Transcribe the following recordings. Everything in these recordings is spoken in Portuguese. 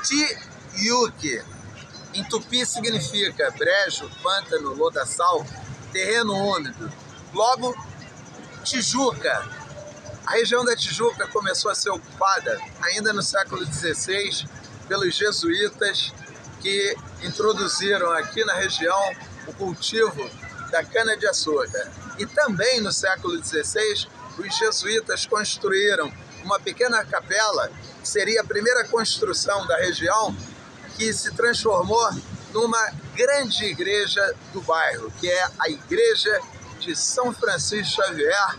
Tijuca. Em tupi significa brejo, pântano, lodaçal, terreno úmido. Logo, Tijuca. A região da Tijuca começou a ser ocupada ainda no século XVI pelos jesuítas que introduziram aqui na região o cultivo da cana-de-açúcar. E também no século XVI, os jesuítas construíram uma pequena capela, que seria a primeira construção da região, que se transformou numa grande igreja do bairro, que é a Igreja de São Francisco Xavier,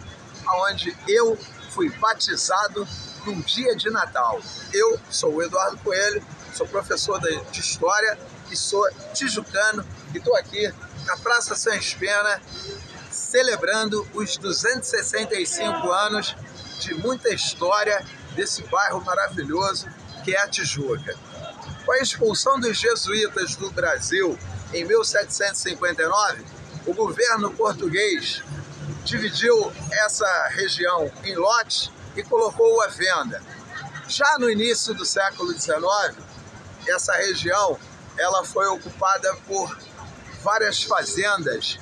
onde eu fui batizado num dia de Natal. Eu sou o Eduardo Coelho, sou professor de História e sou tijucano e estou aqui na Praça Sans Pena celebrando os 265 anos de muita história desse bairro maravilhoso que é a Tijuca. Com a expulsão dos jesuítas do Brasil em 1759, o governo português dividiu essa região em lotes e colocou-o à venda. Já no início do século XIX, essa região ela foi ocupada por várias fazendas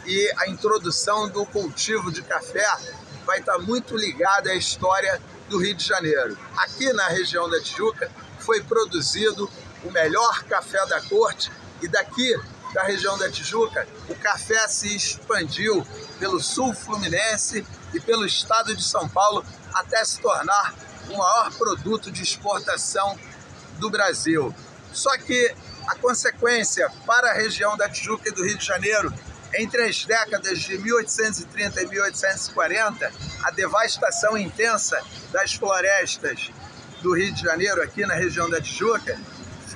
e a introdução do cultivo de café vai estar muito ligada à história do Rio de Janeiro. Aqui na região da Tijuca foi produzido o melhor café da corte e daqui da região da Tijuca o café se expandiu pelo sul fluminense e pelo estado de São Paulo até se tornar o maior produto de exportação do Brasil. Só que a consequência para a região da Tijuca e do Rio de Janeiro, entre as décadas de 1830 e 1840, a devastação intensa das florestas do Rio de Janeiro, aqui na região da Tijuca,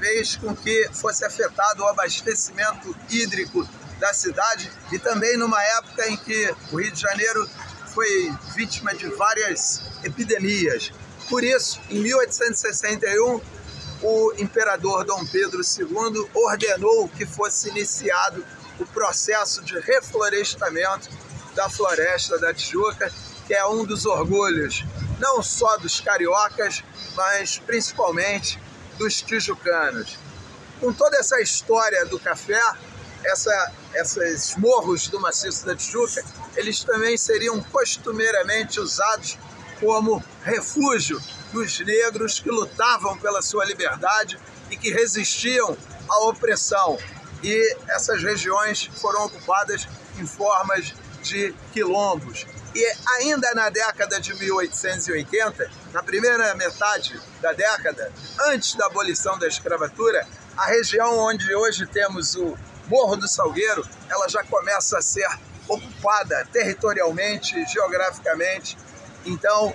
fez com que fosse afetado o abastecimento hídrico da cidade e também numa época em que o Rio de Janeiro foi vítima de várias epidemias. Por isso, em 1861, o imperador Dom Pedro II ordenou que fosse iniciado o processo de reflorestamento da floresta da Tijuca, que é um dos orgulhos não só dos cariocas, mas principalmente dos tijucanos. Com toda essa história do café, esses morros do maciço da Tijuca, eles também seriam costumeiramente usados como refúgio dos negros que lutavam pela sua liberdade e que resistiam à opressão. E essas regiões foram ocupadas em formas de quilombos. E ainda na década de 1880, na primeira metade da década, antes da abolição da escravatura, a região onde hoje temos o Morro do Salgueiro, ela já começa a ser ocupada territorialmente, geograficamente. Então,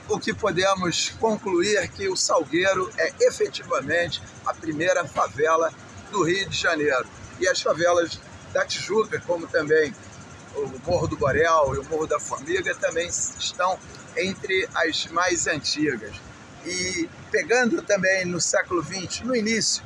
o que podemos concluir é que o Salgueiro é efetivamente a primeira favela do Rio de Janeiro. E as favelas da Tijuca, como também o Morro do Borel e o Morro da Formiga, também estão entre as mais antigas. E pegando também no século XX, no início,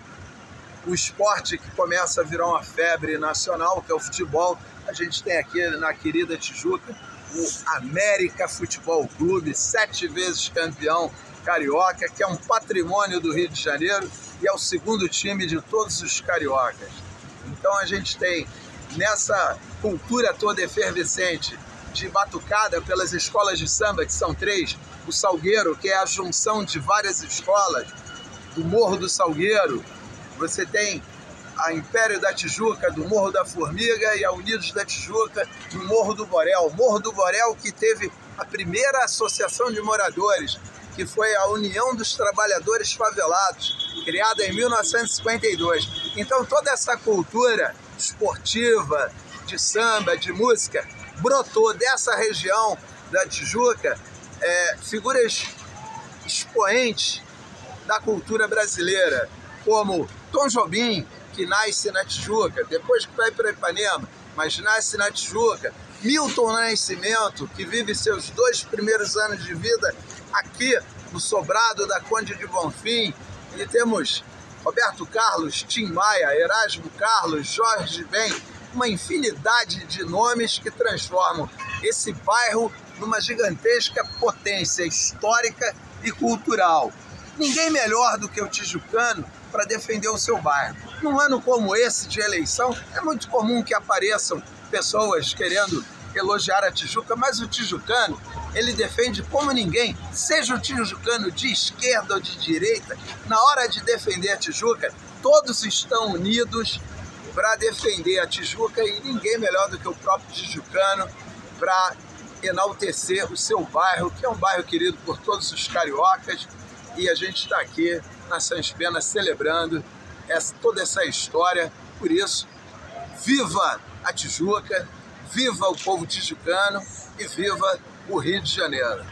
o esporte que começa a virar uma febre nacional, que é o futebol, a gente tem aqui na querida Tijuca o América Futebol Clube, 7 vezes campeão carioca, que é um patrimônio do Rio de Janeiro e é o segundo time de todos os cariocas. Então a gente tem nessa cultura toda efervescente de batucada pelas escolas de samba, que são 3, o Salgueiro, que é a junção de várias escolas, do Morro do Salgueiro, você tem a Império da Tijuca, do Morro da Formiga, e a Unidos da Tijuca, do Morro do Borel. Morro do Borel que teve a primeira associação de moradores, que foi a União dos Trabalhadores Favelados, criada em 1952. Então toda essa cultura esportiva, de samba, de música, brotou dessa região da Tijuca, figuras expoentes da cultura brasileira, como Tom Jobim, que nasce na Tijuca, depois que vai para Ipanema, mas nasce na Tijuca. Milton Nascimento, que vive seus 2 primeiros anos de vida aqui no sobrado da Conde de Bonfim. E temos Roberto Carlos, Tim Maia, Erasmo Carlos, Jorge Ben, uma infinidade de nomes que transformam esse bairro numa gigantesca potência histórica e cultural. Ninguém melhor do que o tijucano para defender o seu bairro. Num ano como esse de eleição, é muito comum que apareçam pessoas querendo elogiar a Tijuca, mas o tijucano, ele defende como ninguém, seja o tijucano de esquerda ou de direita, na hora de defender a Tijuca, todos estão unidos para defender a Tijuca e ninguém melhor do que o próprio tijucano para enaltecer o seu bairro, que é um bairro querido por todos os cariocas, e a gente está aqui na Sans Penas celebrando toda essa história. Por isso, viva a Tijuca, viva o povo tijucano e viva o Rio de Janeiro.